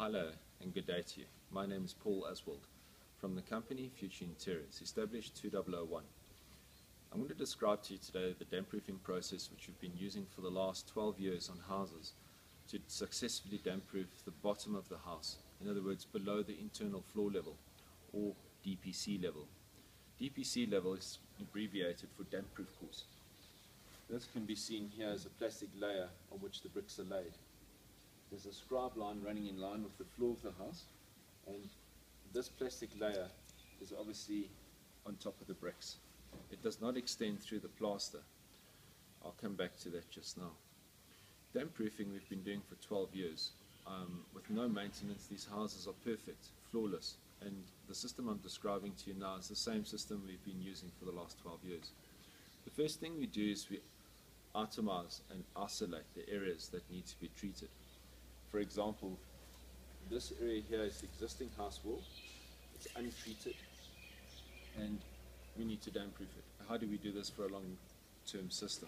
Hello and good day to you. My name is Paul Aswald from the company Future Interiors, established 2001. I'm going to describe to you today the damp-proofing process which we've been using for the last 12 years on houses to successfully damp-proof the bottom of the house, in other words below the internal floor level or DPC level. DPC level is abbreviated for damp-proof course. This can be seen here as a plastic layer on which the bricks are laid. There's a scribe line running in line with the floor of the house, and this plastic layer is obviously on top of the bricks. It does not extend through the plaster. I'll come back to that just now. Damp proofing we've been doing for 12 years. With no maintenance, these houses are perfect, flawless, and the system I'm describing to you now is the same system we've been using for the last 12 years. The first thing we do is we itemize and isolate the areas that need to be treated. For example, this area here is the existing house wall. It's untreated and we need to damp proof it. How do we do this for a long-term system?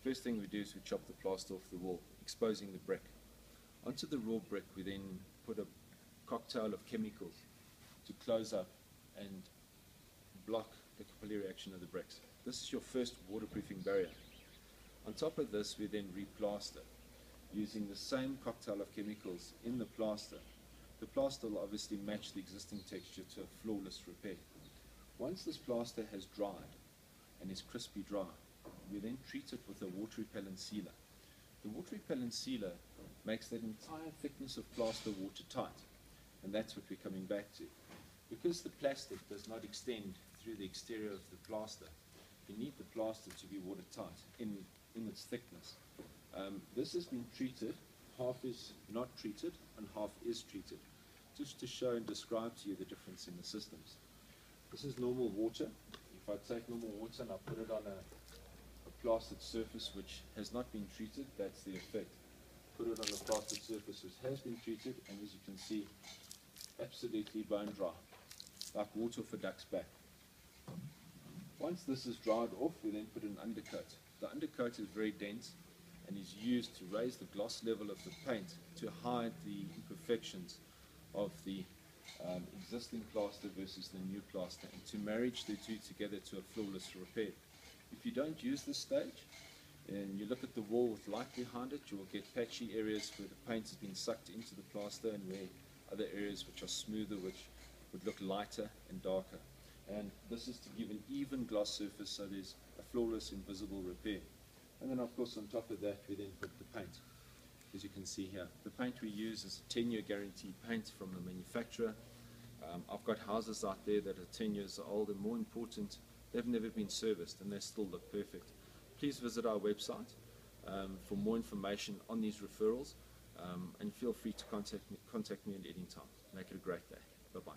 First thing we do is we chop the plaster off the wall, exposing the brick. Onto the raw brick we then put a cocktail of chemicals to close up and block the capillary action of the bricks. This is your first waterproofing barrier. On top of this we then replaster using the same cocktail of chemicals in the plaster. The plaster will obviously match the existing texture to a flawless repair. Once this plaster has dried and is crispy dry, we then treat it with a water repellent sealer. The water repellent sealer makes that entire thickness of plaster watertight, and that's what we're coming back to. Because the plastic does not extend through the exterior of the plaster, you need the plaster to be watertight in its thickness. This has been treated, half is not treated and half is treated, just to show and describe to you the difference in the systems. This is normal water. If I take normal water and I put it on a plastered surface which has not been treated, that's the effect. Put it on a plastered surface which has been treated, and as you can see, absolutely bone dry, like water off a duck's back. Once this is dried off, we then put an undercoat. The undercoat is very dense and is used to raise the gloss level of the paint to hide the imperfections of the existing plaster versus the new plaster, and to marriage the two together to a flawless repair. If you don't use this stage and you look at the wall with light behind it, you will get patchy areas where the paint has been sucked into the plaster and where other areas which are smoother, which would look lighter and darker. And this is to give an even gloss surface so there's a flawless invisible repair. And then of course on top of that we then put the paint. As you can see here, the paint we use is a 10-year guaranteed paint from the manufacturer. I've got houses out there that are 10 years old, and more important, they've never been serviced and they still look perfect. Please visit our website for more information on these referrals, and feel free to contact me at any time. Make it a great day. Bye-bye.